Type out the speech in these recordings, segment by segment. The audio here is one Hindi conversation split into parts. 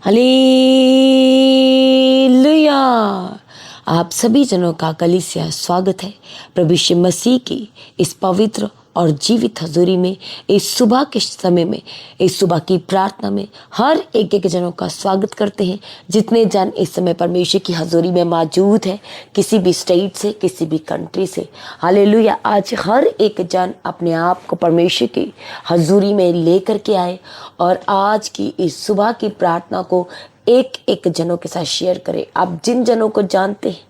हालेलुया। आप सभी जनों का कलीसिया स्वागत है प्रभु यीशु मसीह की इस पवित्र और जीवित हजूरी में, इस सुबह के समय में, इस सुबह की प्रार्थना में हर एक जनों का स्वागत करते हैं। जितने जन इस समय परमेश्वर की हजूरी में मौजूद है, किसी भी स्टेट से, किसी भी कंट्री से, हालेलुया। आज हर एक जन अपने आप को परमेश्वर की हजूरी में लेकर के आए और आज की इस सुबह की प्रार्थना को एक एक जनों के साथ शेयर करें। आप जिन जनों को जानते हैं,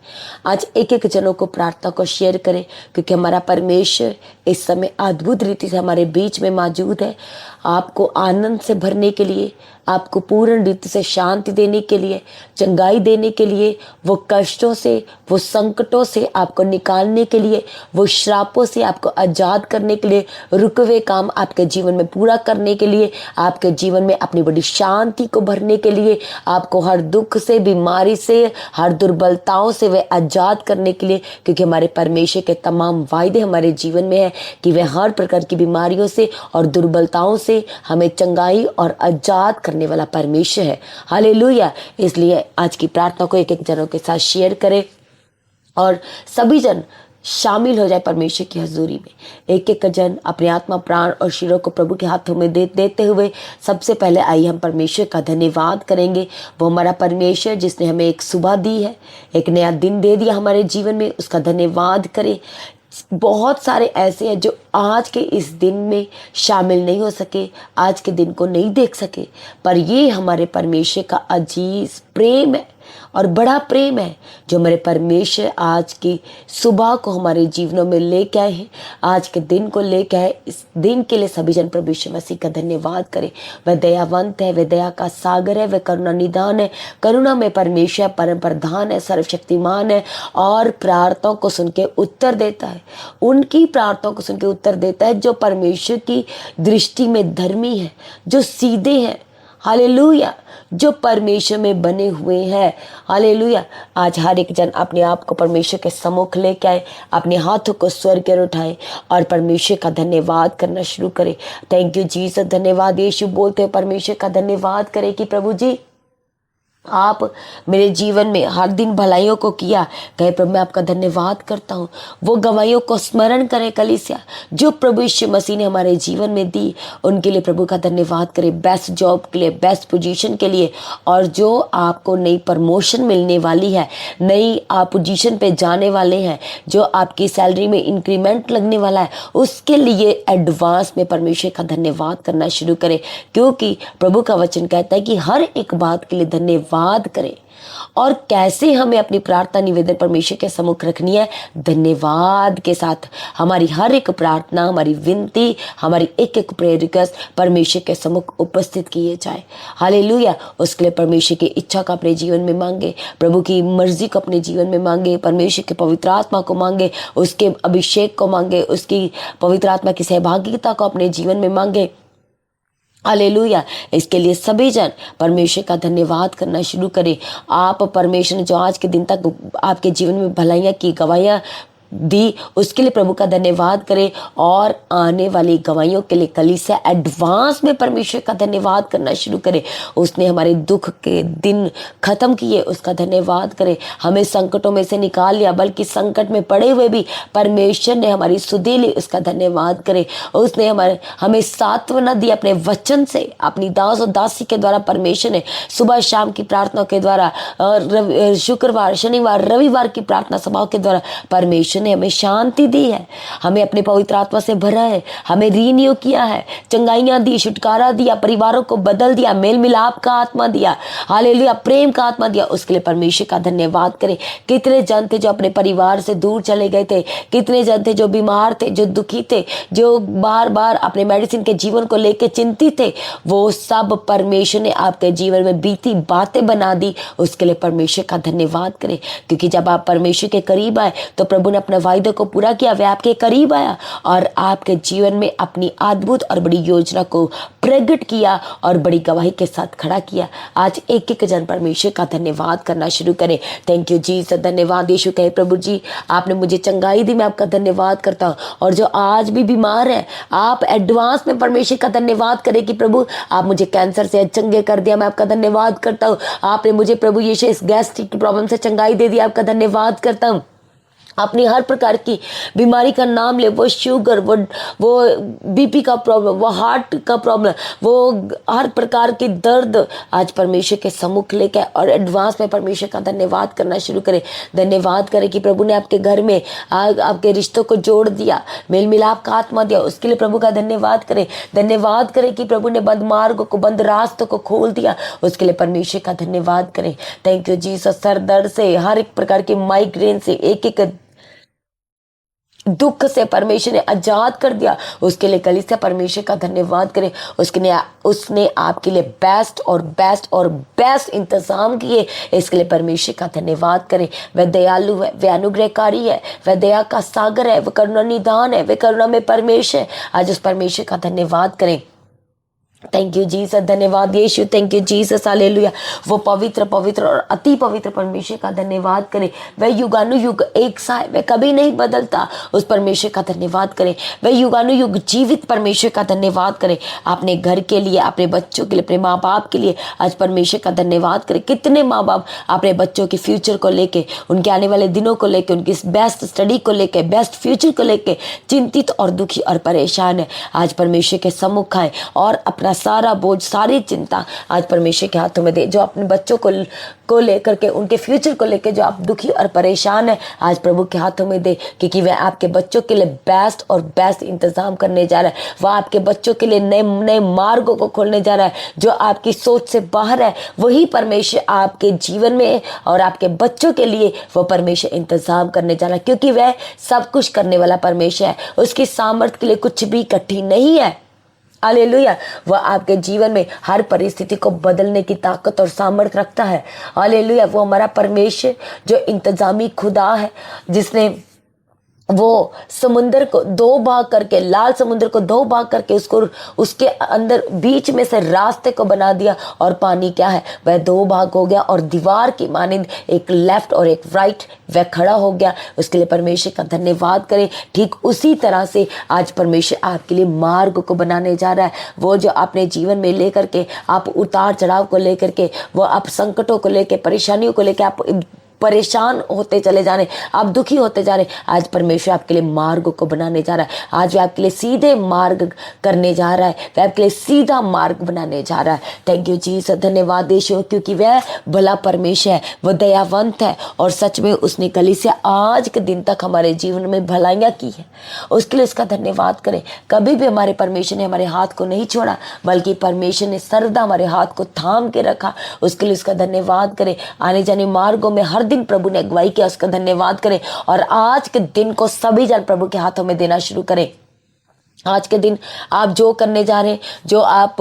आज एक एक जनों को प्रार्थना को शेयर करें, क्योंकि हमारा परमेश्वर इस समय अद्भुत रीति से हमारे बीच में मौजूद है। आपको आनंद से भरने के लिए, आपको पूर्ण रीति से शांति देने के लिए, चंगाई देने के लिए, वो कष्टों से, वो संकटों से आपको निकालने के लिए, वो श्रापों से आपको आजाद करने के लिए, रुके हुए काम आपके जीवन में पूरा करने के लिए, आपके जीवन में अपनी बड़ी शांति को भरने के लिए, आपको हर दुख से, बीमारी से, हर दुर्बलताओं से वे आजाद करने के लिए, क्योंकि हमारे परमेश्वर के तमाम वायदे हमारे जीवन में है कि वे हर प्रकार की बीमारियों से और दुर्बलताओं से हमें चंगाई और आजाद करने वाला परमेश्वर है। हालेलुया। इसलिए आज की प्रार्थना को एक एक जनों के साथ शेयर करें और सभी जन शामिल हो जाए परमेश्वर की हजूरी में। एक एक जन अपने आत्मा, प्राण और शरीर को प्रभु के हाथों में देते हुए सबसे पहले आइए हम परमेश्वर का धन्यवाद करेंगे। वो हमारा परमेश्वर जिसने हमें एक सुबह दी है, एक नया दिन दे दिया हमारे जीवन में, उसका धन्यवाद करें। बहुत सारे ऐसे हैं जो आज के इस दिन में शामिल नहीं हो सके, आज के दिन को नहीं देख सके, पर ये हमारे परमेश्वर का अजीज प्रेम है और बड़ा प्रेम है जो हमारे परमेश्वर आज की सुबह को हमारे जीवनों में लेके आए हैं, आज के दिन को लेके आए। इस दिन के लिए सभी जन प्रभु यीशु मसीह का धन्यवाद करें। वह दयावंत है, वह दया का सागर है, वह करुणा निदान है, करुणा में परमेश्वर परम प्रधान है, सर्वशक्तिमान है और प्रार्थनाओं को सुन के उत्तर देता है। उनकी प्रार्थनाओं को सुन के उत्तर देता है जो परमेश्वर की दृष्टि में धर्मी है, जो सीधे हैं। हालेलुया। जो परमेश्वर में बने हुए हैं। हालेलुया। आज हर एक जन अपने आप को परमेश्वर के सम्मुख लेके आए, अपने हाथों को स्वर्ग की ओर उठाए और परमेश्वर का धन्यवाद करना शुरू करें। Thank you Jesus. धन्यवाद यीशु बोलते हुए परमेश्वर का धन्यवाद करें कि प्रभु जी आप मेरे जीवन में हर दिन भलाइयों को किया। कहे प्रभु मैं आपका धन्यवाद करता हूँ। वो गवाहियों को स्मरण करें कलीसिया जो प्रभु यीशु मसीह ने हमारे जीवन में दी, उनके लिए प्रभु का धन्यवाद करें। बेस्ट जॉब के लिए, बेस्ट पोजीशन के लिए, और जो आपको नई प्रमोशन मिलने वाली है, नई आप पोजीशन पे जाने वाले हैं, जो आपकी सैलरी में इंक्रीमेंट लगने वाला है, उसके लिए एडवांस में परमेश्वर का धन्यवाद करना शुरू करें। क्योंकि प्रभु का वचन कहता है कि हर एक बात के लिए धन्यवाद करें। और कैसे हमें अपनी प्रार्थना निवेदन परमेश्वर के सम्मुख रखनी है? धन्यवाद के साथ। हमारी हर एक प्रार्थना, हमारी विनती, हमारी एक एक प्रेयर रिक्वेस्ट परमेश्वर के सम्मुख उपस्थित किए जाए। हालेलुया। उसके लिए परमेश्वर की इच्छा को अपने जीवन में मांगे, प्रभु की मर्जी को अपने जीवन में मांगे, परमेश्वर के पवित्र आत्मा को मांगे, उसके अभिषेक को मांगे, उसकी पवित्र आत्मा की सहभागिता को अपने जीवन में मांगे। हालेलुया। इसके लिए सभी जन परमेश्वर का धन्यवाद करना शुरू करें। आप परमेश्वर ने जो आज के दिन तक आपके जीवन में भलाइयाँ की, गवाहियाँ दी, उसके लिए प्रभु का धन्यवाद करें। और आने वाली गवाहियों के लिए कलीसिया एडवांस में परमेश्वर का धन्यवाद करना शुरू करें। उसने हमारे दुख के दिन खत्म किए, उसका धन्यवाद करें। हमें संकटों में से निकाल लिया, बल्कि संकट में पड़े हुए भी परमेश्वर ने हमारी सुधि ली, उसका धन्यवाद करें। उसने हमें सांत्वना दी अपने वचन से, अपनी दास और दासी के द्वारा। परमेश्वर ने सुबह शाम की प्रार्थना के द्वारा, शुक्रवार, शनिवार, रविवार की प्रार्थना सभाओं के द्वारा परमेश्वर ने हमें शांति दी है, हमें अपने पवित्र आत्मा से भरा है, हमें रिन्यू किया है, चंगाइयां दी, छुटकारा दिया, परिवारों को बदल दिया, मेल मिलाप का आत्मा दिया, हालेलुया, प्रेम का आत्मा दिया। उसके लिए परमेश्वर का धन्यवाद करें। कितने जन थे जो अपने परिवार से दूर चले गए थे, कितने जन थे जो बीमार थे, जो दुखी थे, जो बार बार अपने मेडिसिन के जीवन को लेकर चिंतित थे, वो सब परमेश्वर ने आपके जीवन में बीती बातें बना दी। उसके लिए परमेश्वर का धन्यवाद करें। क्योंकि जब आप परमेश्वर के करीब आए तो प्रभु ने अपने वायदे को पूरा किया, वह आपके करीब आया और आपके जीवन में अपनी अद्भुत और बड़ी योजना को प्रकट किया और बड़ी गवाही के साथ खड़ा किया। आज एक एक जन परमेश्वर का धन्यवाद करना शुरू करें। थैंक यू जीसस, धन्यवाद यीशु। कहे प्रभु जी आपने मुझे चंगाई दी, मैं आपका धन्यवाद करता हूँ। और जो आज भी बीमार है, आप एडवांस में परमेश्वर का धन्यवाद करें कि प्रभु आप मुझे कैंसर से चंगे कर दिया, मैं आपका धन्यवाद करता हूँ। आपने मुझे प्रभु यीशु इस गैस्ट्रिक की प्रॉब्लम से चंगाई दे दी, आपका धन्यवाद करता हूँ। अपनी हर प्रकार की बीमारी का नाम ले, वो शुगर, वो बीपी का प्रॉब्लम, वो हार्ट का प्रॉब्लम, वो हर प्रकार की दर्द आज परमेश्वर के सम्मुख लेके और एडवांस में परमेश्वर का धन्यवाद करना शुरू करें। धन्यवाद करें कि प्रभु ने आपके घर में आपके रिश्तों को जोड़ दिया, मेल मिलाप का आत्मा दिया, उसके लिए प्रभु का धन्यवाद करें। धन्यवाद करें कि प्रभु ने बंद मार्गों को, बंद रास्तों को खोल दिया, उसके लिए परमेश्वर का धन्यवाद करें। Thank you Jesus. सर दर्द से, हर एक प्रकार की माइग्रेन से, एक एक दुख से परमेश्वर ने आजाद कर दिया, उसके लिए कलीसिया परमेश्वर का धन्यवाद करें। उसने आपके लिए बेस्ट और बेस्ट और बेस्ट इंतजाम किए, इसके लिए परमेश्वर का धन्यवाद करें। वह दयालु है, वह अनुग्रहकारी है, वह दया का सागर है, वह करुणा निदान है, वह करुणा में परमेश्वर है। आज उस परमेश्वर का धन्यवाद करें। थैंक यू जीसस, धन्यवाद Yeshu. Thank you Jesus, hallelujah. वो पवित्र पवित्र और अति पवित्र परमेश्वर का धन्यवाद करें। वह युगानुयुग एक सा है, वह कभी नहीं बदलता, उस परमेश्वर का धन्यवाद करें। वह युगानुयुग जीवित परमेश्वर का धन्यवाद करें। अपने घर के लिए, अपने बच्चों के लिए, अपने माँ बाप के लिए आज परमेश्वर का धन्यवाद करें। कितने माँ बाप अपने बच्चों के फ्यूचर को लेके, उनके आने वाले दिनों को लेके, उनकी बेस्ट स्टडी को लेके, बेस्ट फ्यूचर को लेके चिंतित और दुखी और परेशान है। आज परमेश्वर के सम्मुख आए और अपना सारा बोझ, सारी चिंता आज परमेश्वर के हाथों में दे। जो अपने बच्चों को लेकर के, उनके फ्यूचर को लेकर जो आप दुखी और परेशान है, आज प्रभु के हाथों में दे, क्योंकि वह आपके बच्चों के लिए बेस्ट और बेस्ट इंतजाम करने जा रहा है। वह आपके बच्चों के लिए नए नए मार्गों को खोलने जा रहा है। जो आपकी सोच से बाहर है, वही परमेश्वर आपके जीवन में और आपके बच्चों के लिए वो परमेश्वर इंतजाम करने जा रहा है, क्योंकि वह सब कुछ करने वाला परमेश्वर है। उसकी सामर्थ्य के लिए कुछ भी कठिन नहीं है। हालेलुया। वह आपके जीवन में हर परिस्थिति को बदलने की ताकत और सामर्थ्य रखता है। हालेलुया। वो हमारा परमेश्वर जो इंतजामी खुदा है, जिसने वो समुद्र को दो भाग करके, लाल समुद्र को दो भाग करके उसके अंदर बीच में से रास्ते को बना दिया, और पानी क्या है, वह दो भाग हो गया और दीवार की मानिंद एक लेफ्ट और एक राइट वह खड़ा हो गया। उसके लिए परमेश्वर का धन्यवाद करें। ठीक उसी तरह से आज परमेश्वर आपके लिए मार्ग को बनाने जा रहा है। वो जो अपने जीवन में लेकर के, आप उतार चढ़ाव को लेकर के, वो आप संकटों को लेकर, परेशानियों को लेकर आप परेशान होते चले जा रहे, आप दुखी होते जा रहे, आज परमेश्वर आपके लिए मार्ग को बनाने जा रहा है। आज वह आपके लिए सीधे मार्ग करने जा रहा है, वह आपके लिए सीधा मार्ग बनाने जा रहा है। थैंक यू जीसस, धन्यवाद यीशु, क्योंकि वह भला परमेश्वर है, वह दयावंत है और सच में उसने कलीसिया आज के दिन तक हमारे जीवन में भलाइयाँ की है, उसके लिए उसका धन्यवाद करें। कभी भी हमारे परमेश्वर ने हमारे हाथ को नहीं छोड़ा, बल्कि परमेश्वर ने सर्वदा हमारे हाथ को थाम के रखा, उसके लिए उसका धन्यवाद करें। आने जाने मार्गों में हर दिन प्रभु ने अगुवाई किया, उसका धन्यवाद करें। और आज के दिन को सभी जन प्रभु के हाथों में देना शुरू करें। आज के दिन आप जो करने जा रहे हैं, जो आप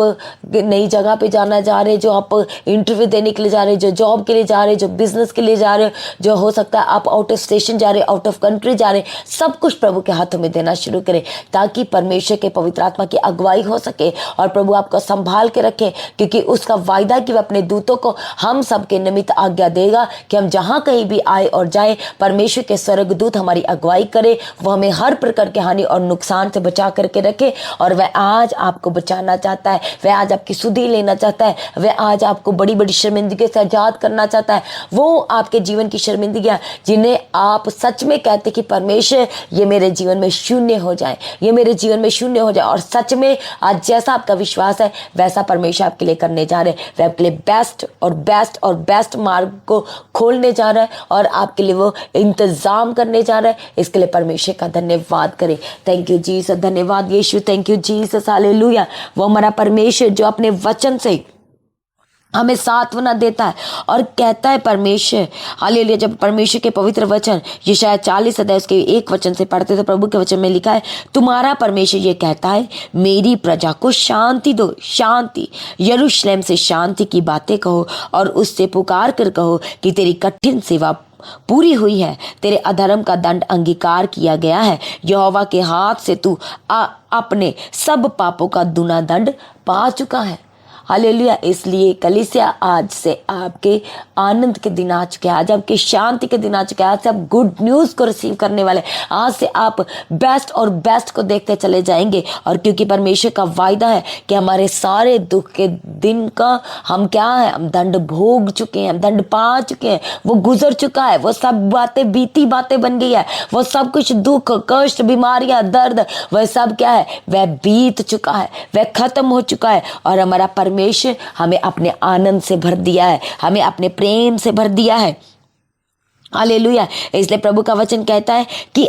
नई जगह पे जाना जा रहे हैं, जो आप इंटरव्यू देने के लिए जा रहे हैं, जो जॉब के लिए जा रहे हैं, जो बिजनेस के लिए जा रहे हैं, जो हो सकता है आप आउट ऑफ स्टेशन जा रहे हैं, आउट ऑफ कंट्री जा रहे हैं, सब कुछ प्रभु के हाथों में देना शुरू करें, ताकि परमेश्वर के पवित्र आत्मा की अगुवाई हो सके और प्रभु आपको संभाल के रखे। क्योंकि उसका वायदा कि वह अपने दूतों को हम सबके निमित्त आज्ञा देगा कि हम जहाँ कहीं भी आए और जाए, परमेश्वर के स्वर्गदूत हमारी अगुवाई करे, वो हमें हर प्रकार की हानि और नुकसान से बचा कर के रखे। और वह आज आपको बचाना चाहता है, वह आज आपकी सुधि लेना चाहता है, वह आज आपको बड़ी बड़ी शर्मिंदगी से आजाद करना चाहता है। वो आपके जीवन की शर्मिंदगियां जिन्हें आप सच में कहते कि परमेश्वर ये मेरे जीवन में शून्य हो जाए, ये मेरे जीवन में शून्य हो जाए, और सच में आज जैसा आपका विश्वास है वैसा परमेश्वर आपके लिए करने जा रहे हैं। वह आपके लिए बेस्ट और बेस्ट और बेस्ट मार्ग को खोलने जा रहा है और आपके लिए वो इंतजाम करने जा रहा है। इसके लिए परमेश्वर का धन्यवाद करें। थैंक यू जीसस, धन्यवाद Yeshu, thank you Jesus, hallelujah. वो हमारा परमेश्वर जो अपने वचन से हमें सांत्वना देता है और कहता है परमेश्वर, हालेलुया। जब परमेश्वर के पवित्र वचन यशायाह 40 अध्याय उसके 1 वचन से पढ़ते तो प्रभु के वचन में लिखा है, तुम्हारा परमेश्वर ये कहता है, मेरी प्रजा को शांति दो, शांति। यरूशलेम से शांति की बातें कहो और उससे पुकार कर कहो कि तेरी कठिन सेवा पूरी हुई है, तेरे अधर्म का दंड अंगीकार किया गया है। यहोवा के हाथ से तू अपने सब पापों का दुना दंड पा चुका है। हालेलुया। इसलिए कलीसिया आज से आपके आनंद के दिन आ चुके हैं, आज आपके शांति के दिन आ चुके हैं, आज से आप गुड न्यूज़ को रिसीव करने वाले, आज से आप बेस्ट और बेस्ट को देखते चले जाएंगे। और क्योंकि परमेश्वर का वायदा है कि हमारे सारे दुख के दिन का हम क्या है, हम दंड भोग चुके हैं, हम दंड पा चुके हैं, वो गुजर चुका है, वो सब बातें बीती बातें बन गई है, वो सब कुछ दुख कष्ट बीमारियां दर्द वह सब क्या है, वह बीत चुका है, वह खत्म हो चुका है। और हमारा परमेश्वर हमें अपने आनंद से भर दिया है, हमें अपने प्रेम से भर दिया है। हालेलुया। इसलिए प्रभु का वचन कहता है कि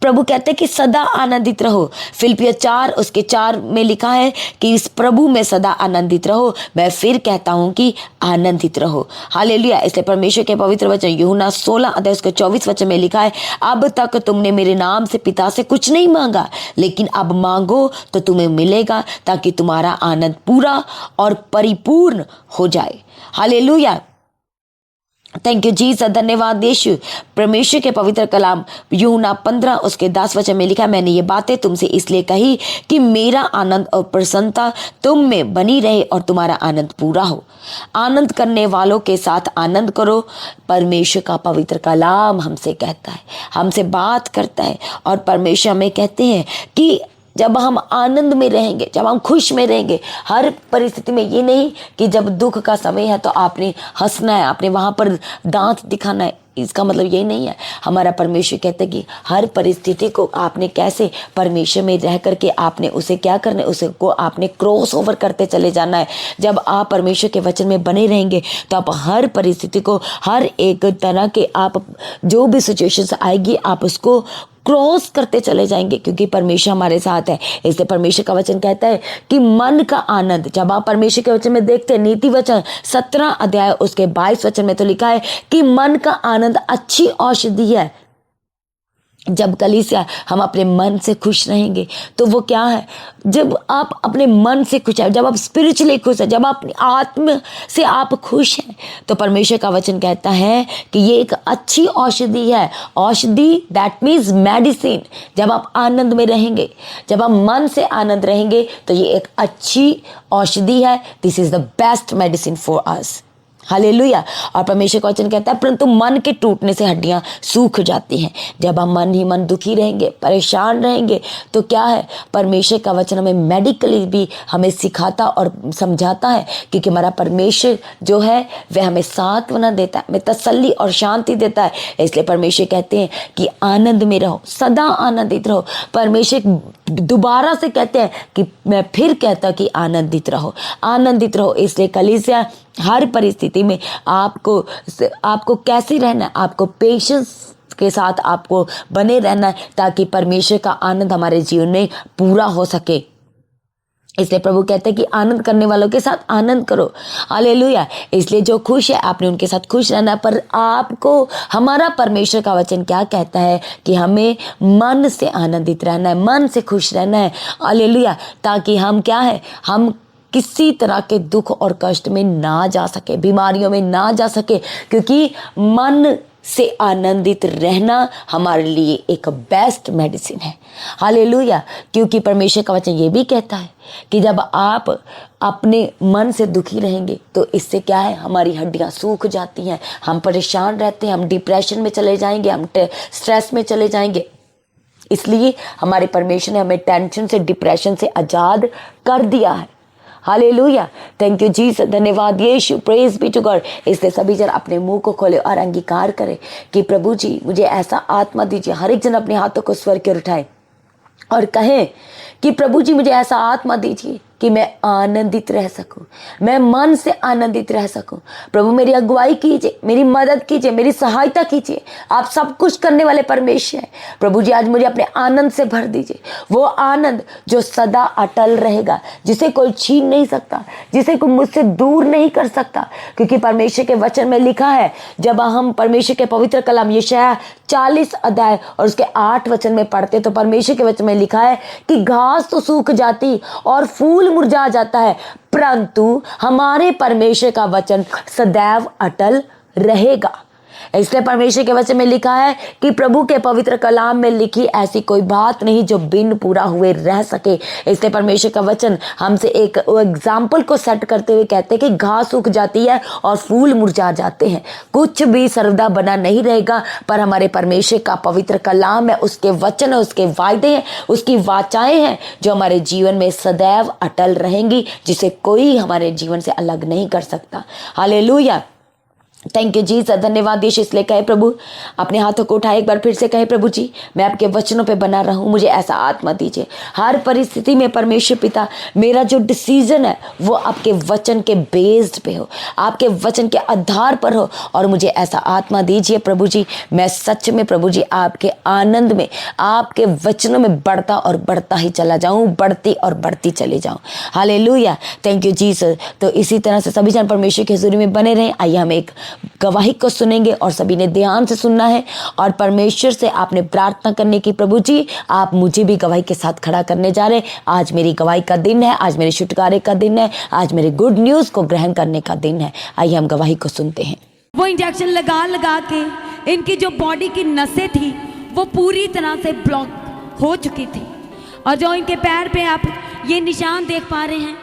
प्रभु कहते हैं कि सदा आनंदित रहो। फिलिपियर 4:4 में लिखा है कि इस प्रभु में सदा आनंदित रहो। मैं फिर कहता हूं कि आनंदित रहो। हालेलुया। इसलिए परमेश्वर के पवित्र वचन यूहन्ना 16:24 में लिखा है, अब तक तुमने मेरे नाम से पिता से कुछ नहीं मांगा, लेकिन अब मांगो तो तुम्हें मिलेगा, ताकि तुम्हारा आनंद पूरा और परिपूर्ण हो जाए। हालेलुया। Thank you Jesus. धन्यवाद यीशु। परमेश्वर के पवित्र कलाम यूहन्ना 15:10 में लिखा, मैंने ये बातें तुमसे इसलिए कही कि मेरा आनंद और प्रसन्नता तुम में बनी रहे और तुम्हारा आनंद पूरा हो। आनंद करने वालों के साथ आनंद करो। परमेश्वर का पवित्र कलाम हमसे कहता है, हमसे बात करता है, और परमेश्वर हमें कहते हैं कि जब हम आनंद में रहेंगे, जब हम खुश में रहेंगे हर परिस्थिति में, ये नहीं कि जब दुख का समय है तो आपने हंसना है, आपने वहां पर दांत दिखाना है, इसका मतलब यही नहीं है। हमारा परमेश्वर कहते हैं कि हर परिस्थिति को आपने कैसे परमेश्वर में रह करके आपने उसे क्या करना है, उसे को आपने क्रॉस ओवर करते चले जाना है। जब आप परमेश्वर के वचन में बने रहेंगे तो आप हर परिस्थिति को, हर एक तरह के आप जो भी सिचुएशंस आएगी आप उसको क्रॉस करते चले जाएंगे, क्योंकि परमेश्वर हमारे साथ है। इसलिए परमेश्वर का वचन कहता है कि मन का आनंद, जब आप परमेश्वर के वचन में देखते हैं, नीति वचन 17 उसके 22 में तो लिखा है कि मन का आनंद अच्छी औषधि है। जब कलीसिया हम अपने मन से खुश रहेंगे तो वो क्या है, जब आप अपने मन से खुश है, जब आप स्पिरिचुअली खुश है, जब आप अपनी आत्म से आप खुश हैं, तो परमेश्वर का वचन कहता है कि ये एक अच्छी औषधि है। औषधि दैट मीन्स मेडिसिन। जब आप आनंद में रहेंगे, जब आप मन से आनंद रहेंगे तो ये एक अच्छी औषधि है। This is the best medicine for us. Hallelujah. और परमेश्वर का वचन कहता है परंतु मन के टूटने से हड्डियां सूख जाती हैं। जब हम मन ही मन दुखी रहेंगे, परेशान रहेंगे, तो क्या है, परमेश्वर का वचन हमें मेडिकली भी हमें सिखाता और समझाता है, क्योंकि हमारा परमेश्वर जो है वह हमें सांत्वना देता है, हमें तसल्ली और शांति देता है। इसलिए परमेश्वर कहते हैं कि आनंद में रहो, सदा आनंदित रहो। परमेश्वर दोबारा से कहते हैं कि मैं फिर कहता कि आनंदित रहो, आनंदित रहो। इसलिए कलीसिया हर परिस्थिति में आपको कैसे रहना है, आपको पेशेंस के साथ आपको बने रहना है, ताकि परमेश्वर का आनंद हमारे जीवन में पूरा हो सके। इसलिए प्रभु कहते हैं कि आनंद करने वालों के साथ आनंद करो। हालेलुया। इसलिए जो खुश है आपने उनके साथ खुश रहना। पर आपको हमारा परमेश्वर का वचन क्या कहता है कि हमें मन से आनंदित रहना है, मन से खुश रहना है। हालेलुया। ताकि हम क्या है, हम किसी तरह के दुख और कष्ट में ना जा सके, बीमारियों में ना जा सके, क्योंकि मन से आनंदित रहना हमारे लिए एक बेस्ट मेडिसिन है। हालेलुया। क्योंकि परमेश्वर का वचन ये भी कहता है कि जब आप अपने मन से दुखी रहेंगे तो इससे क्या है, हमारी हड्डियां सूख जाती हैं, हम परेशान रहते हैं, हम डिप्रेशन में चले जाएंगे, हम स्ट्रेस में चले जाएंगे। इसलिए हमारे परमेश्वर ने हमें टेंशन से, डिप्रेशन से आज़ाद कर दिया है। हालेलुया। Thank you Jesus. धन्यवाद Yeshu. Praise be to God. इसलिए सभी जन अपने मुंह को खोले और अंगीकार करें कि प्रभु जी मुझे ऐसा आत्मा दीजिए। हर एक जन अपने हाथों को स्वर के उठाए और कहें कि प्रभु जी मुझे ऐसा आत्मा दीजिए कि मैं आनंदित रह सकूं, मैं मन से आनंदित रह सकूं। प्रभु मेरी अगुवाई कीजिए, मेरी मदद कीजिए, मेरी सहायता कीजिए। आप सब कुछ करने वाले परमेश्वर हैं। प्रभु जी आज मुझे अपने आनंद से भर दीजिए, वो आनंद जो सदा अटल रहेगा, जिसे कोई छीन नहीं सकता, जिसे कोई मुझसे दूर नहीं कर सकता। क्योंकि परमेश्वर के वचन में लिखा है, जब हम परमेश्वर के पवित्र कलाम यशायाह 40 अध्याय और उसके 8 वचन में पढ़ते तो परमेश्वर के वचन में लिखा है कि घास तो सूख जाती और फूल मुरझा जाता है, परंतु हमारे परमेश्वर का वचन सदैव अटल रहेगा। इसलिए परमेश्वर के वचन में लिखा है कि प्रभु के पवित्र कलाम में लिखी ऐसी कोई बात नहीं जो बिन पूरा हुए रह सके। इसलिए परमेश्वर का वचन हमसे एक एग्जाम्पल को सेट करते हुए कहते हैं कि घास सूख जाती है और फूल मुरझा जाते हैं, कुछ भी सर्वदा बना नहीं रहेगा, पर हमारे परमेश्वर का पवित्र कलाम है, उसके वचन है, उसके वायदे हैं, उसकी वाचाएं हैं जो हमारे जीवन में सदैव अटल रहेंगी, जिसे कोई हमारे जीवन से अलग नहीं कर सकता। Hallelujah, thank you Jesus. धन्यवाद यीशु। इसलिए कहे प्रभु, अपने हाथों को उठाए एक बार फिर से कहे प्रभु जी, मैं आपके वचनों पे बना रहूं, मुझे ऐसा आत्मा दीजिए। हर परिस्थिति में परमेश्वर पिता, मेरा जो डिसीजन है वो आपके वचन के बेस्ड पे हो, आपके वचन के आधार पर हो, और मुझे ऐसा आत्मा दीजिए प्रभु जी। मैं सच में प्रभु जी आपके आनंद में, आपके वचनों में बढ़ता और बढ़ता ही चला जाऊं, बढ़ती और बढ़ती चली जाऊं। Hallelujah, thank you Jesus. तो इसी तरह से सभी जन परमेश्वर की हुजूरी में बने रहें। आइए हम एक गवाही को सुनेंगे और सभी ने ध्यान से सुनना है और परमेश्वर से आपने प्रार्थना करने की, प्रभु जी आप मुझे भी गवाही के साथ खड़ा करने जा रहे हैं। आज मेरी गवाही का दिन है, आज मेरे छुटकारे का दिन है, आज मेरे गुड न्यूज को ग्रहण करने का दिन है। आइए हम गवाही को सुनते हैं। वो इंजेक्शन लगा लगा के इनकी जो बॉडी की नसें थी वो पूरी तरह से ब्लॉक हो चुकी थी, और जो इनके पैर पे आप ये निशान देख पा रहे हैं,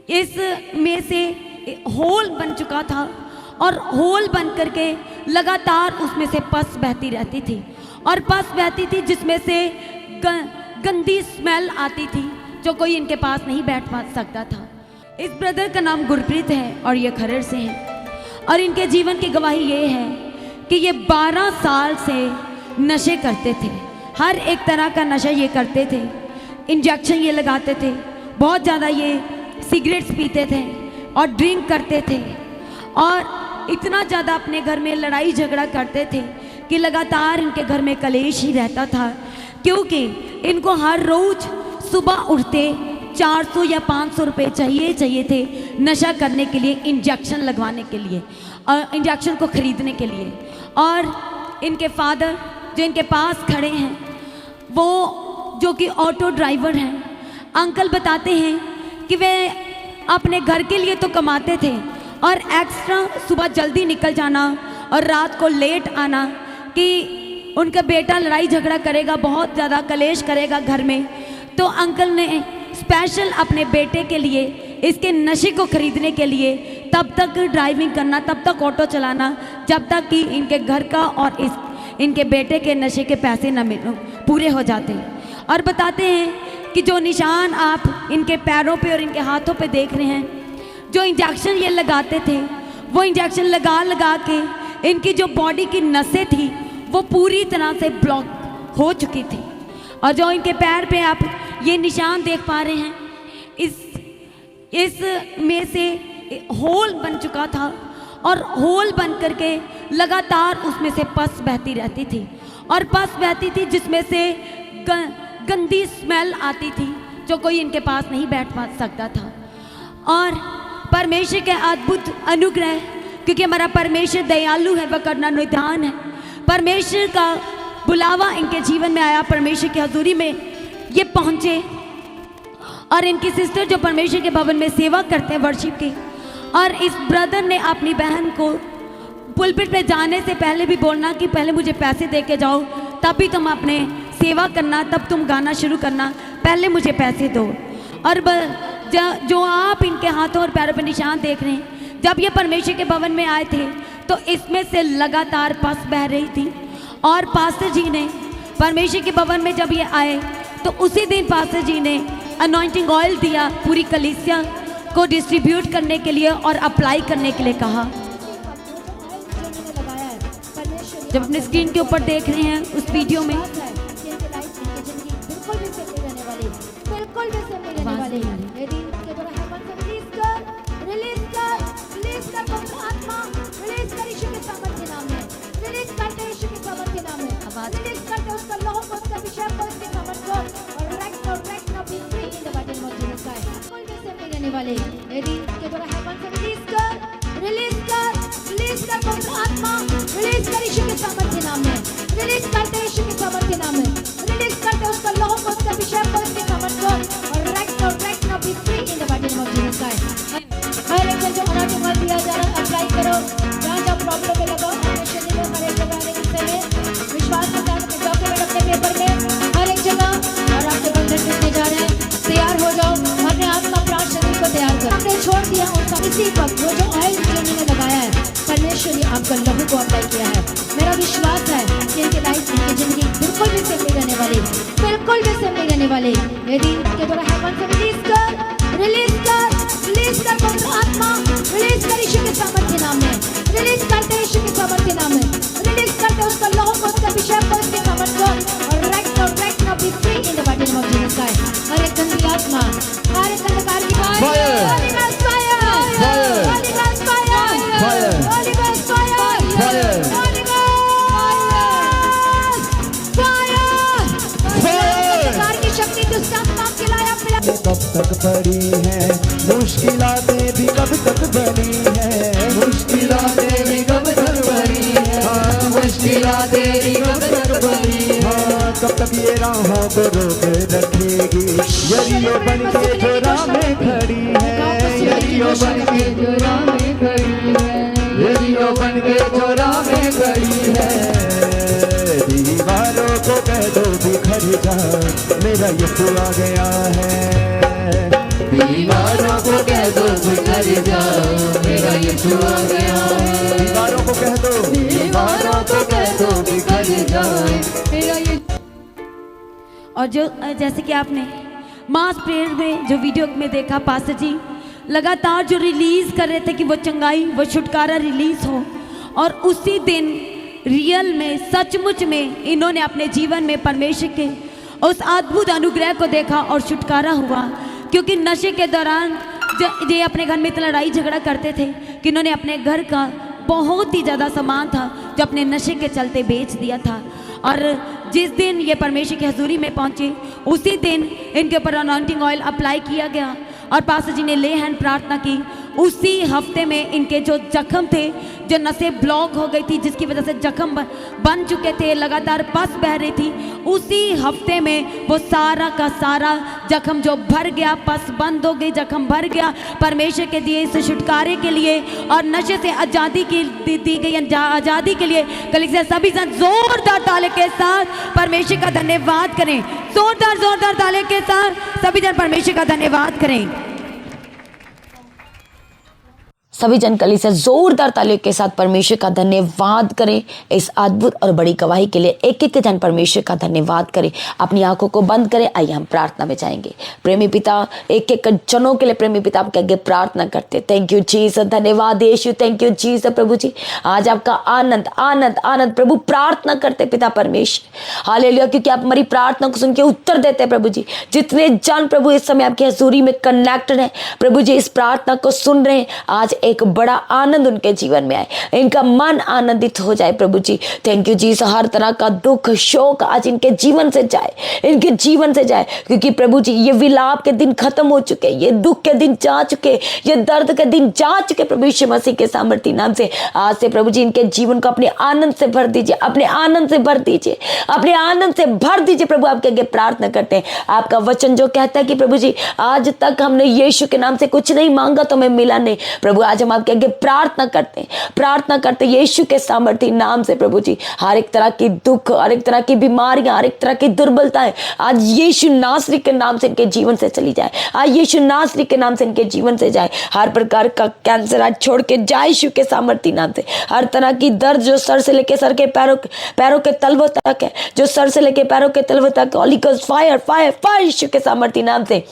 इस में से होल बन चुका था, और होल बन करके लगातार उसमें से पस बहती रहती थी, और पस बहती थी जिसमें से गंदी स्मेल आती थी, जो कोई इनके पास नहीं बैठ पा सकता था। इस ब्रदर का नाम गुरप्रीत है और ये खरड़ से हैं, और इनके जीवन की गवाही ये है कि ये 12 साल से नशे करते थे, हर एक तरह का नशा ये करते थे। इंजेक्शन ये लगाते थे, बहुत ज़्यादा ये सिगरेट्स पीते थे और ड्रिंक करते थे, और इतना ज़्यादा अपने घर में लड़ाई झगड़ा करते थे कि लगातार इनके घर में कलेश ही रहता था, क्योंकि इनको हर रोज़ सुबह उठते 400 या 500 रुपये चाहिए थे नशा करने के लिए, इंजेक्शन लगवाने के लिए, और इंजेक्शन को ख़रीदने के लिए। और इनके फादर जो इनके पास खड़े हैं, वो जो कि ऑटो ड्राइवर हैं, अंकल बताते हैं कि वे अपने घर के लिए तो कमाते थे, और एक्स्ट्रा सुबह जल्दी निकल जाना और रात को लेट आना, कि उनका बेटा लड़ाई झगड़ा करेगा, बहुत ज़्यादा कलेश करेगा घर में, तो अंकल ने स्पेशल अपने बेटे के लिए इसके नशे को खरीदने के लिए तब तक ड्राइविंग करना, तब तक ऑटो चलाना, जब तक कि इनके घर का और इनके बेटे के नशे के पैसे न पूरे हो जाते। और बताते हैं कि जो निशान आप इनके पैरों पे और इनके हाथों पे देख रहे हैं, जो इंजेक्शन ये लगाते थे, वो इंजेक्शन लगा लगा के इनकी जो बॉडी की नसें थी वो पूरी तरह से ब्लॉक हो चुकी थी, और जो इनके पैर पे आप ये निशान देख पा रहे हैं, इस में से होल बन चुका था, और होल बन करके लगातार उसमें से पस बहती रहती थी, और पस बहती थी जिसमें से गंदी स्मेल आती थी, जो कोई इनके पास नहीं बैठ पा सकता था। और परमेश्वर के अद्भुत अनुग्रह, क्योंकि हमारा परमेश्वर दयालु है, वह करना निदान है, परमेश्वर का बुलावा इनके जीवन में आया, परमेश्वर की हजूरी में ये पहुँचे, और इनकी सिस्टर जो परमेश्वर के भवन में सेवा करते हैं वर्शिप की, और इस ब्रदर ने अपनी बहन को पुलपिट पे जाने से पहले भी बोलना कि पहले मुझे पैसे दे के जाओ, तभी तुम अपने सेवा करना, तब तुम गाना शुरू करना, पहले मुझे पैसे दो। और जो आप इनके हाथों और पैरों पर निशान देख रहे हैं, जब ये परमेश्वर के भवन में आए थे तो इसमें से लगातार पस बह रही थी, और पास्टर जी ने परमेश्वर के भवन में जब ये आए तो उसी दिन पास्टर जी ने अनॉइंटिंग ऑयल दिया, पूरी कलीसिया को डिस्ट्रीब्यूट करने के लिए और अप्लाई करने के लिए कहा। जब अपने स्क्रीन के ऊपर देख रहे हैं उस वीडियो में, वाले यदि इसके द्वारा हेवन से रिलीज कर पवित्र आत्मा, रिलीज कर यीशु के सामर्थ्य नाम में, रिलीज करते यीशु के सामर्थ्य नाम में, रिलीज करते उसका लहू को, उसका अभिषेक को, उसके सामर्थ्य को, और right now be free in the body of Jesus Christ. हर एक जो अनाथ दिया जा रहा है, अप्लाई करो, जहाँ जहाँ प्रॉब्लम है उसका लहू को अप्लाई किया है। मेरा विश्वास है कि इनके लाइफ इनकी जिंदगी बिल्कुल भी सेम नहीं रहने वाली, बिल्कुल भी सेम नहीं रहने वाली। यदि इनके द्वारा हेवन से रिलीज कर पवित्र आत्मा, रिलीज कर यीशु के सामर्थ्य नाम में, रिलीज करते यीशु के सामर्थ्य नाम में, रिलीज करते उसका लहू को, उसका अभिषेक को, उसके सामर्थ्य को, और right now be free in the mighty name of Jesus Christ. हर एक गंदी आत्मा, हर एक अंधकार की fire, holy ghost fire, holy ghost fire, holy ghost fire, holy ghost fire, अंधकार की शक्ति दुष्ट आत्मा के लाया पिला। कब तक पड़ी है मुश्किलातें भी, कब तक बनी है मुश्किलातें भी, कब तक बनी है मुश्किलातें भी, कब तक बनी है। कब तक ये राहों को रोक रखेगी, यरीयो बन के जो राह में खड़ी है, यरीयो बन के जो राह में खड़ी है, यरीयो बन के जो राह में खड़ी है। दीवारों को कह दो बिखर जाओ, मेरा यीशु आ गया है। दीवारों को कह दो बिखर जाओ, मेरा यीशु आ गया है। दीवारों को कह दो, दीवारों को कह दो बिखर जाओ, मेरा यीशु। और जो जैसे कि आपने मास प्रेयर में जो वीडियो में देखा, पास्टर जी लगातार जो रिलीज कर रहे थे कि वो चंगाई, वो छुटकारा रिलीज हो, और उसी दिन रियल में, सचमुच में इन्होंने अपने जीवन में परमेश्वर के उस अद्भुत अनुग्रह को देखा और छुटकारा हुआ। क्योंकि नशे के दौरान ये अपने घर में इतना लड़ाई झगड़ा करते थे कि इन्होंने अपने घर का बहुत ही ज़्यादा सामान था जो अपने नशे के चलते बेच दिया था। और जिस दिन ये परमेश्वर की हजूरी में पहुंचे, उसी दिन इनके ऊपर अनॉइंटिंग ऑयल अप्लाई किया गया और पास्टर जी ने ले हैंड प्रार्थना की। उसी हफ्ते में इनके जो जख्म थे, जो नसें ब्लॉक हो गई थी, जिसकी वजह से जख्म बन चुके थे, लगातार पस बह रही थी, उसी हफ्ते में वो सारा का सारा जख्म जो भर गया, पस बंद हो गई, जख्म भर गया। परमेश्वर के दिए इस छुटकारे के लिए और नशे से आज़ादी की दी गई आज़ादी के लिए कलीसिया सभी जन जोरदार ताले के साथ परमेश्वर का धन्यवाद करें। जोरदार ताले के साथ सभी जन परमेश्वर का धन्यवाद करें। सभी जन कलीसिया जोरदार तालियों के साथ परमेश्वर का धन्यवाद करें इस अद्भुत और बड़ी गवाही के लिए। एक एक जन परमेश्वर का धन्यवाद करें। अपनी आंखों को बंद करें। आइए हम प्रार्थना में जाएंगे। प्रेमी पिता, एक एक जनों के लिए प्रेमी पिता आपके आगे प्रार्थना करते। थैंक यू जीसस, धन्यवाद यीशु, थैंक यू जीसस। प्रभु जी आज आपका आनंद आनंद आनंद प्रभु प्रार्थना करते पिता परमेश्वर, हालेलुया, क्योंकि आप हमारी प्रार्थना को सुन के उत्तर देते हैं। प्रभु जी जितने जन प्रभु इस समय आपकी हजूरी में कनेक्टेड है, प्रभु जी इस प्रार्थना को सुन रहे हैं, आज एक बड़ा आनंद उनके जीवन में आए, इनका मन आनंदित हो जाए। प्रभु जी थैंक यू जी, हर तरह का दुख शोक आज इनके जीवन से जाए, इनके जीवन से जाए, क्योंकि प्रभु जी ये विलाप के दिन खत्म हो चुके, ये दुख के दिन जा चुके, ये दर्द के दिन जा चुके। प्रभु यीशु मसीह के सामर्थ्य नाम से आज से प्रभु जी इनके जीवन को अपने आनंद से भर दीजिए, अपने आनंद से भर दीजिए, अपने आनंद से भर दीजिए। प्रभु आपके आगे प्रार्थना करते हैं। आपका वचन जो कहता है कि प्रभु जी आज तक हमने यीशु के नाम से कुछ नहीं मांगा तो हमें मिला नहीं। प्रभु आज हम आपके आगे प्रार्थना करते यीशु के सामर्थ्य नाम से। प्रभु जी हर एक तरह की दुख, हर एक तरह की बीमारियां, हर एक तरह की दुर्बलताएं आज यीशु नासरी के नाम से इनके जीवन से चली जाए, आज यीशु नासरी के नाम से इनके जीवन से जाए। हर प्रकार का कैंसर आज छोड़ के जाए यीशु के सामर्थ्य नाम से। हर तरह की दर्द जो सर से लेके सर के पैरों के तलवों तक है, जो सर से लेके पैरों के तलवों तक, holy ghost fire fire fire Yeshu के सामर्थ्य नाम से।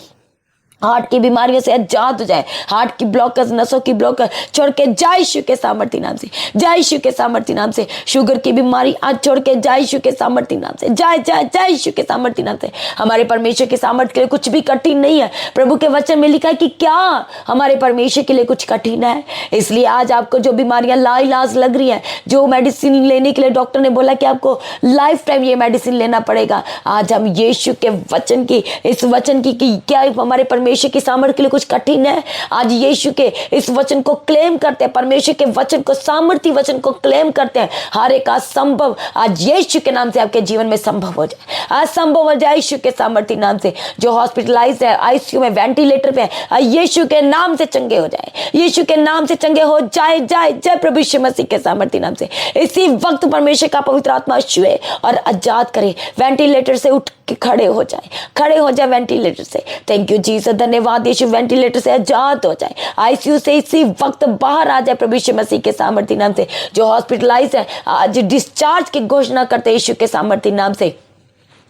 हार्ट की बीमारियों से आजाद हो जाए, हार्ट की ब्लॉकर्स, नसों की ब्लॉकर छोड़ के जाए यीशु के सामर्थ्य नाम से, जाए यीशु के सामर्थ्य नाम से। शुगर की बीमारी आज छोड़ के जाए यीशु के सामर्थ्य नाम से, जाए जाए जाए यीशु के सामर्थ्य नाम से। हमारे परमेश्वर के सामर्थ्य के लिए कुछ भी कठिन नहीं है। प्रभु के वचन में लिखा है कि क्या हमारे परमेश्वर के लिए कुछ कठिन है। इसलिए आज आपको जो बीमारियां लाइलाज लग रही है, जो मेडिसिन लेने के लिए डॉक्टर ने बोला कि आपको लाइफ टाइम ये मेडिसिन लेना पड़ेगा, आज हम यीशु के वचन की, इस वचन की कि क्या हमारे परमेश्वर की सामर्थ्य के लिए कुछ कठिन है, आज यीशु के इस वचन को क्लेम करते हैं, परमेश्वर के वचन को, सामर्थ्य वचन को क्लेम करते हैं। हर एक असंभव आज यीशु के नाम से आपके जीवन में संभव हो जाए, आज संभव हो जाए यीशु के सामर्थ्य नाम से। जो हॉस्पिटलाइज है, आईसीयू में, वेंटिलेटर पे है, यीशु के नाम से चंगे हो जाए, यीशु के नाम से चंगे हो जाए जाए जय प्रभु यीशु मसीह के सामर्थ्य नाम से। इसी वक्त परमेश्वर का पवित्र आत्मा छुए और आजाद करे, वेंटिलेटर से उठ के खड़े हो जाए, खड़े हो जाए वेंटिलेटर से। थैंक यू जीसस, धन्यवाद यीशु, वेंटिलेटर से आजाद हो जाए, आईसीयू से इसी वक्त बाहर आ जाए प्रभु यीशु मसीह के सामर्थ्य नाम से। जो हॉस्पिटलाइज है आज डिस्चार्ज की घोषणा करते यीशु के सामर्थ्य नाम से।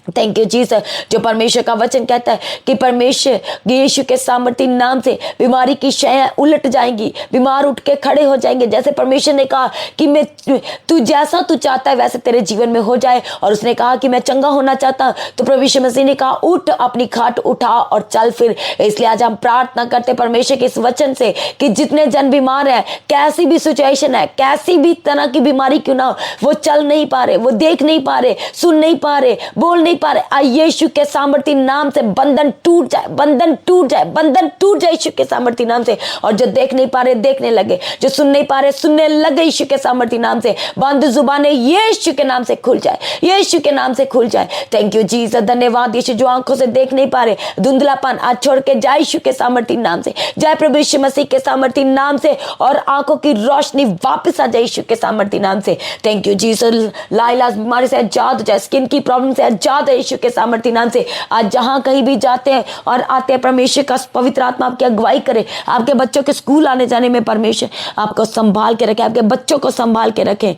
Thank you Jesus. जो परमेश्वर का वचन कहता है कि परमेश्वर यीशु के सामर्थ्य नाम से बीमारी की शैया उलट जाएंगी, बीमार उठ के खड़े हो जाएंगे। जैसे परमेश्वर ने कहा कि मैं तू जैसा तू चाहता है वैसे तेरे जीवन में हो जाए, और उसने कहा कि मैं चंगा होना चाहता, तो प्रभु यीशु मसीह ने कहा उठ, अपनी खाट उठा और चल फिर। इसलिए आज हम प्रार्थना करते परमेश्वर के इस वचन से कि जितने जन बीमार है, कैसी भी सिचुएशन है, कैसी भी तरह की बीमारी क्यों ना हो, वो चल नहीं पा रहे, वो देख नहीं पा रहे, सुन नहीं पा रहे, बोल नहीं पा रहे, यीशु के सामर्थ्य नाम से बंधन टूट जाए, बंधन टूट जाए, बंधन टूट जाए यीशु के सामर्थ्य नाम से। और जो देख नहीं पा रहे देखने लगे, जो सुन नहीं पा रहे सुनने लगे यीशु के सामर्थ्य नाम से। बंद जुबानें यीशु के नाम से खुल जाए, यीशु के नाम से खुल जाए। थैंक यू जीसस, धन्यवाद यीशु। जो आंखों से देख नहीं पा रहे, धुंधलापन आज छोड़ के जाए यीशु के सामर्थ्य नाम से, जाए प्रभु यीशु मसीह के सामर्थ्य नाम से, और आंखों की रोशनी वापस आ जाए यीशु के सामर्थ्य नाम से। Thank you Jesus. लाइलाज बीमारी से आजाद हो जाए, स्किन की प्रॉब्लम से आजाद है यीशु के सामर्थ्य नाम से। आज जहां कहीं भी जाते हैं और आते हैं, परमेश्वर का पवित्र आत्मा आपकी अगुवाई करे। आपके बच्चों के स्कूल आने जाने में परमेश्वर आपको संभाल के रखे, आपके बच्चों को संभाल के रखे।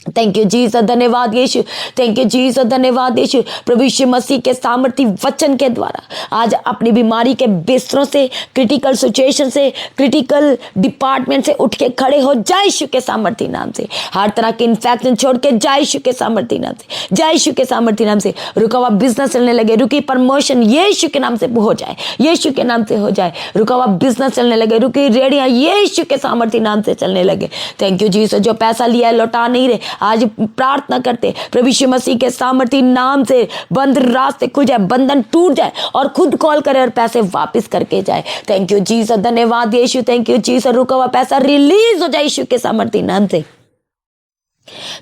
थैंक यू जीसस, धन्यवाद यीशु। थैंक यू जीसस, धन्यवाद यीशु। प्रभु यीशु मसीह के सामर्थ्य वचन के द्वारा आज अपनी बीमारी के बिस्तरों से, क्रिटिकल सिचुएशन से, क्रिटिकल डिपार्टमेंट से उठ के खड़े हो जाए यीशु के सामर्थ्य नाम से। हर तरह के इन्फेक्शन छोड़ के जाए यीशु के सामर्थ्य नाम से, जाए यीशु के सामर्थ्य नाम से। रुका हुआ बिजनेस चलने लगे, रुकी प्रमोशन यीशु के नाम से हो जाए, यीशु के नाम से हो जाए। रुका हुआ बिजनेस चलने लगे, रुकी रेडियां यीशु के सामर्थ्य नाम से चलने लगे। Thank you Jesus. जो पैसा लिया है लौटा नहीं रहे, आज प्रार्थना करते प्रभु यीशु मसीह के सामर्थ्य नाम से बंद रास्ते खुल जाए, बंधन टूट जाए, और खुद कॉल करे और पैसे वापस करके जाए। थैंक यू जीसस, धन्यवाद यीशु। Thank you Jesus. रुका हुआ पैसा रिलीज हो जाए यीशु के सामर्थ्य नाम से।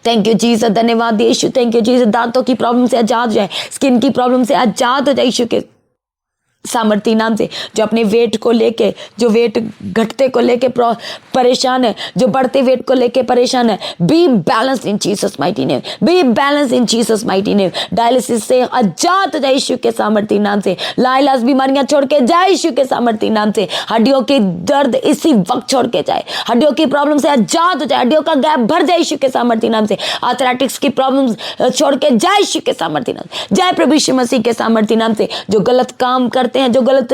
थैंक यू जीसस, धन्यवाद यीशु। Thank you Jesus. दांतों की प्रॉब्लम से आजाद हो जाए, स्किन की प्रॉब्लम से आजाद हो जाए यीशु के सामर्थ्य नाम से। जो अपने वेट को लेके, जो वेट घटते को लेके परेशान है, जो बढ़ते वेट को लेके परेशान है, be balance in Jesus mighty name, be balance in Jesus mighty name. Dialysis से आजाद हो जाए यीशु के सामर्थ्य नाम से। लाइलाज बीमारियां छोड़ के जाए यीशु के सामर्थ्य नाम से। हड्डियों की दर्द इसी वक्त छोड़ के जाए, हड्डियों की प्रॉब्लम से आजाद हो जाए, हड्डियों का गैप भर जाए यीशु के सामर्थ्य नाम से। आर्थराइटिस की प्रॉब्लम छोड़ के जाए यीशु के सामर्थ्य नाम से, जाए प्रभु यीशु मसीह के सामर्थ्य नाम से। जो गलत काम करते हैं, जो गलत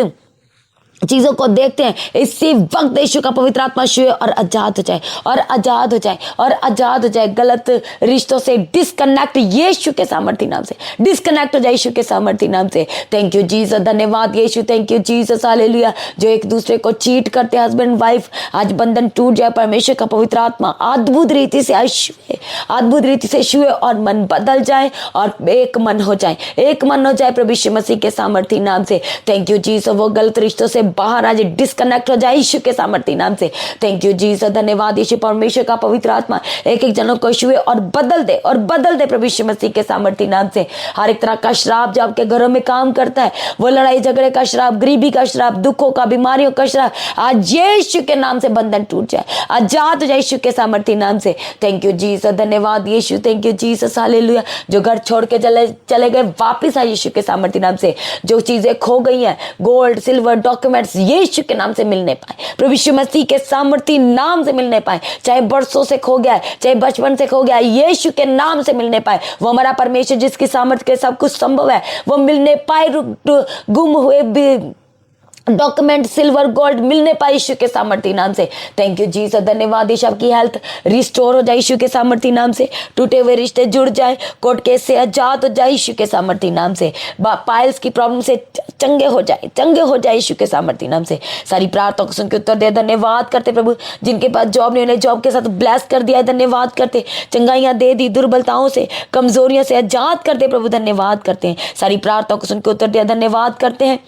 चीजों को देखते हैं, इसी वक्त यीशु का पवित्र आत्मा छुए और आजाद हो जाए, और आजाद हो जाए, और आजाद हो जाए। गलत रिश्तों से डिस्कनेक्ट यीशु के सामर्थ्य नाम से, डिस्कनेक्ट हो जाए यीशु के सामर्थ्य नाम से। थैंक यू जीसस, धन्यवाद Yeshu. Thank you Jesus, hallelujah. जो एक दूसरे को चीट करते हैं, हस्बैंड वाइफ, आज बंधन टूट जाए। परमेश्वर का पवित्र आत्मा अद्भुत रीति से छुए, अद्भुत रीति से छुए, और मन बदल जाए और एक मन हो जाए, एक मन हो जाए प्रभु यीशु मसीह के सामर्थ्य नाम से। Thank you Jesus. वो गलत रिश्तों से बाहर आज डिस्कनेक्ट हो जाए यीशु के सामर्थ्य नाम से। थैंक यू जीसस, धन्यवाद यीशु। परमेश्वर का पवित्र आत्मा एक एक जनों को छुए और बदल दे, और बदल दे प्रभु यीशु मसीह के सामर्थ्य नाम से। हर एक तरह का श्राप जो आपके घरों में काम करता है, वो लड़ाई झगड़े का श्राप, गरीबी का श्राप, दुखों का, बीमारियों का श्राप, आज यीशु के नाम से बंधन टूट जाए, आजाद हो जाए यीशु के सामर्थ्य नाम से। थैंक यू जीसस, धन्यवाद Yeshu. Thank you Jesus, hallelujah. जो घर छोड़ के चले गए, वापिस आए यीशु के सामर्थ्य नाम से। जो चीजें खो गई हैं, गोल्ड, सिल्वर, डॉक्यूमेंट्स, यीशु के नाम से मिलने पाए, प्रभु यीशु मसीह के सामर्थ्य नाम से मिलने पाए। चाहे बरसों से खो गया है, चाहे बचपन से खो गया है, यीशु के नाम से मिलने पाए। वो हमारा परमेश्वर जिसकी सामर्थ्य के सब कुछ संभव है, वो मिलने पाए। गुम हुए डॉक्यूमेंट, सिल्वर, गोल्ड मिलने पाए यीशु के सामर्थ्य नाम से। थैंक यू जीसस, धन्यवाद यीशु। आपकी हेल्थ रिस्टोर हो जाए यीशु के सामर्थ्य नाम से। टूटे हुए रिश्ते जुड़ जाए, कोर्ट केस से आजाद हो जाए यीशु के सामर्थ्य नाम से। पाइल्स की प्रॉब्लम से चंगे हो जाए, चंगे हो जाए यीशु के सामर्थ्य नाम से। सारी प्रार्थना को सुन के उत्तर दे, धन्यवाद करते प्रभु। जिनके पास जॉब नहीं, उन्हें जॉब के साथ ब्लेस कर दिया है, धन्यवाद करते। चंगाइयां दे दी, दुर्बलताओं से, कमजोरियों से आजाद करते प्रभु, धन्यवाद करते हैं। सारी प्रार्थना को सुन के उत्तर दिया, धन्यवाद करते हैं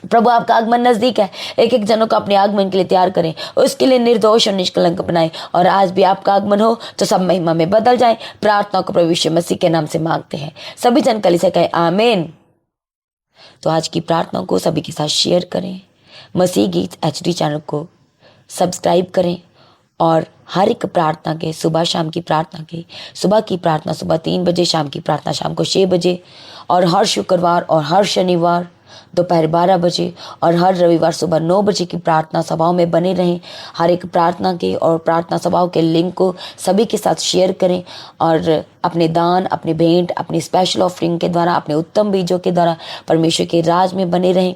प्रभु। आपका आगमन नजदीक है, एक एक जनों को अपने आगमन के लिए तैयार करें, उसके लिए निर्दोष और निष्कलंक बनाएं। और आज भी आपका आगमन हो तो सब महिमा में बदल जाए। प्रार्थना को प्रभु यीशु मसीह के नाम से मांगते हैं। सभी जन कलीसिया कहे आमीन। तो आज की प्रार्थना को सभी के साथ शेयर करें, मसीह गीत HD चैनल को सब्सक्राइब करें, और हर एक प्रार्थना के, सुबह शाम की प्रार्थना की, सुबह की प्रार्थना सुबह 3 बजे, शाम की प्रार्थना शाम को 6 बजे, और हर शुक्रवार और हर शनिवार दोपहर 12 बजे और हर रविवार सुबह 9 बजे की प्रार्थना सभाओं में बने रहें। हर एक प्रार्थना के और प्रार्थना सभाओं के लिंक को सभी के साथ शेयर करें और अपने दान, अपने भेंट, अपनी स्पेशल ऑफरिंग के द्वारा, अपने उत्तम बीजों के द्वारा परमेश्वर के राज में बने रहें।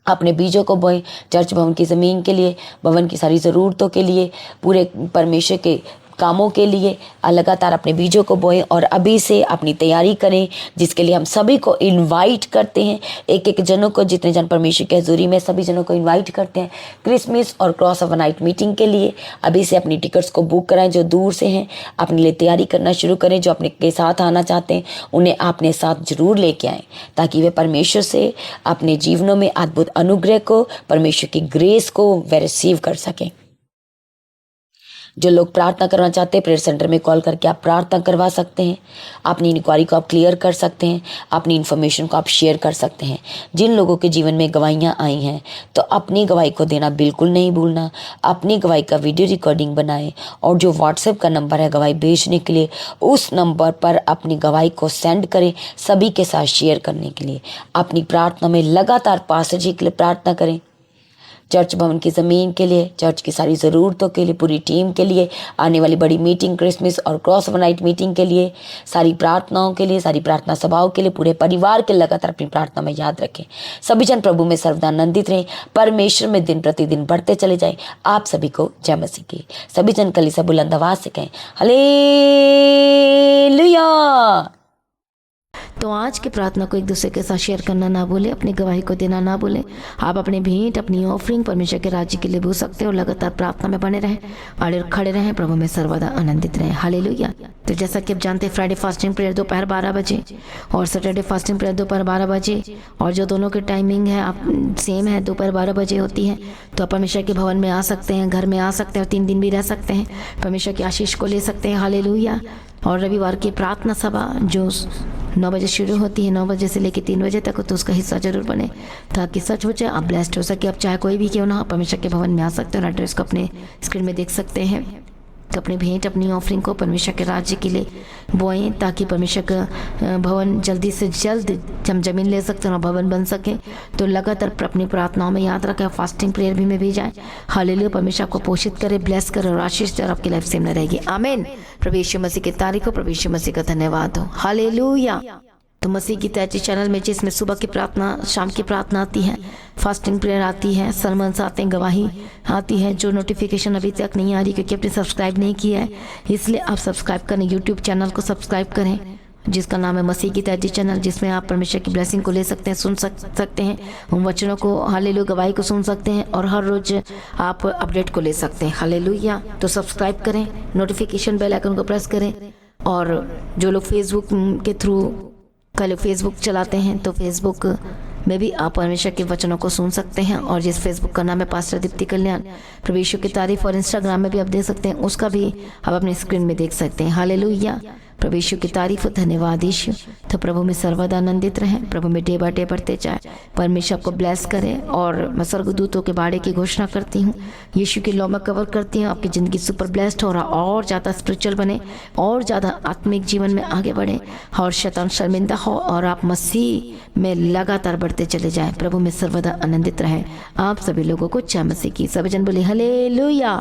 अपने बीजों को बोएं चर्च भवन की ज़मीन के लिए, भवन की सारी ज़रूरतों के लिए, पूरे परमेश्वर के कामों के लिए लगातार अपने बीजों को बोएं और अभी से अपनी तैयारी करें, जिसके लिए हम सभी को इनवाइट करते हैं। एक एक जनों को, जितने जन परमेश्वर की हजूरी में, सभी जनों को इनवाइट करते हैं क्रिसमस और क्रॉस ऑफ नाइट मीटिंग के लिए। अभी से अपनी टिकट्स को बुक कराएं। जो दूर से हैं अपने लिए तैयारी करना शुरू करें। जो अपने के साथ आना चाहते हैं उन्हें अपने साथ जरूर लेके आएँ, ताकि वे परमेश्वर से अपने जीवनों में अद्भुत अनुग्रह को, परमेश्वर की ग्रेस को वे रिसीव कर सकें। जो लोग प्रार्थना करना चाहते हैं, प्रेयर सेंटर में कॉल करके आप प्रार्थना करवा सकते हैं। अपनी इंक्वायरी को आप क्लियर कर सकते हैं, अपनी इन्फॉर्मेशन को आप शेयर कर सकते हैं। जिन लोगों के जीवन में गवाहियाँ आई हैं तो अपनी गवाही को देना बिल्कुल नहीं भूलना। अपनी गवाही का वीडियो रिकॉर्डिंग बनाएं और जो व्हाट्सएप का नंबर है गवाही भेजने के लिए, उस नंबर पर अपनी गवाही को सेंड करें सभी के साथ शेयर करने के लिए। अपनी प्रार्थना में लगातार पास्टर जी के लिए प्रार्थना करें, चर्च भवन की ज़मीन के लिए, चर्च की सारी ज़रूरतों के लिए, पूरी टीम के लिए, आने वाली बड़ी मीटिंग क्रिसमस और क्रॉस ऑफ नाइट मीटिंग के लिए, सारी प्रार्थनाओं के लिए, सारी प्रार्थना सभाओं के लिए, पूरे परिवार के लगातार अपनी प्रार्थना में याद रखें। सभी जन प्रभु में सर्वदा आनंदित रहें, परमेश्वर में दिन प्रतिदिन बढ़ते चले जाएं। आप सभी को जय मसीह की। सभी जन कलीसिया बुलंद आवाज से कहें हालेलुया। तो आज की प्रार्थना को एक दूसरे के साथ शेयर करना ना भूलें, अपनी गवाही को देना ना भूलें। आप अपने भेंट, अपनी ऑफरिंग परमेश्वर के राज्य के लिए भेज सकते हो। लगातार प्रार्थना में बने रहें और खड़े रहें, प्रभु में सर्वदा आनंदित रहें। हालेलुया। तो जैसा कि आप जानते हैं, फ्राइडे फास्टिंग प्रेयर दोपहर 12 बजे और सैटरडे फास्टिंग प्रेयर दोपहर 12 बजे, और जो दोनों की टाइमिंग है आप सेम है, दोपहर 12 बजे होती है। तो आप परमेश्वर के भवन में आ सकते हैं, घर में आ सकते हैं और 3 दिन भी रह सकते हैं, परमेश्वर की आशीष को ले सकते हैं। हालेलुया। और रविवार की प्रार्थना सभा जो 9 बजे शुरू होती है, 9 बजे से लेकर 3 बजे तक, तो उसका हिस्सा जरूर बने ताकि सच हो जाए, आप ब्लेस्ड हो सके। आप चाहे कोई भी क्यों ना हो, परमेश्वर के भवन में आ सकते हो और एड्रेस को अपने स्क्रीन में देख सकते हैं। तो अपनी भेंट, अपनी ऑफरिंग को परमेश्वर के राज्य के लिए बोएं, ताकि परमेश्वर का भवन जल्दी से जल्द हम जमीन ले सकते हैं और भवन बन सके। तो लगातार अपनी प्रार्थनाओं में याद रखें, फास्टिंग प्रेयर भी में भी जाए। हालेलुया। परमेश्वर आपको पोषित करे, ब्लेस करे और आशीष दे और आपकी लाइफ सेम न रहेगी। आमीन। प्रभु यीशु मसीह की तारीफ हो, प्रभु यीशु मसीह का धन्यवाद हो। हालेलुया। तो मसीह की तैयारी चैनल में, जिसमें सुबह की प्रार्थना, शाम की प्रार्थना आती है, फास्टिंग प्रेयर आती है, सरमन्स आते हैं, गवाही आती है, जो नोटिफिकेशन अभी तक नहीं आ रही क्योंकि आपने सब्सक्राइब नहीं किया है, इसलिए आप सब्सक्राइब करें। यूट्यूब चैनल को सब्सक्राइब करें जिसका नाम है मसीह की तैयारी चैनल, जिसमें आप परमेश्वर की ब्लेसिंग को ले सकते हैं, सुन सकते हैं, उन वचनों को, हालेलुया, गवाही को सुन सकते हैं और हर रोज आप अपडेट को ले सकते हैं। हालेलुया। तो सब्सक्राइब करें, नोटिफिकेशन बेल आइकन को प्रेस करें। और जो लोग फेसबुक के थ्रू, कल लोग फेसबुक चलाते हैं, तो फेसबुक में भी आप परमेश्वर के वचनों को सुन सकते हैं। और जिस फेसबुक का नाम है पास्टर दीप्ति कल्याण, प्रभु यीशु की तारीफ, और इंस्टाग्राम में भी आप देख सकते हैं, उसका भी आप अपने स्क्रीन में देख सकते हैं। हालेलुया। प्रभु यीशु की तारीफ, धन्यवाद यीशु। तो प्रभु में सर्वदा आनंदित रहें, प्रभु में डे बाय डे बढ़ते जाए, परमेश्वर आपको ब्लेस करे। और मैं स्वर्गदूतों के बाड़े की घोषणा करती हूँ, यीशु की लौ में कवर करती हूँ, आपकी ज़िंदगी सुपर ब्लेस्ड हो रहा, और ज़्यादा स्पिरिचुअल बने, और ज़्यादा आत्मिक जीवन में आगे बढ़े, और शैतान शर्मिंदा हो, और आप मसीह में लगातार बढ़ते चले जाएं। प्रभु में सर्वदा आनंदित रहें। आप सभी लोगों को जय मसीह की। सभी जन बोले हालेलुया।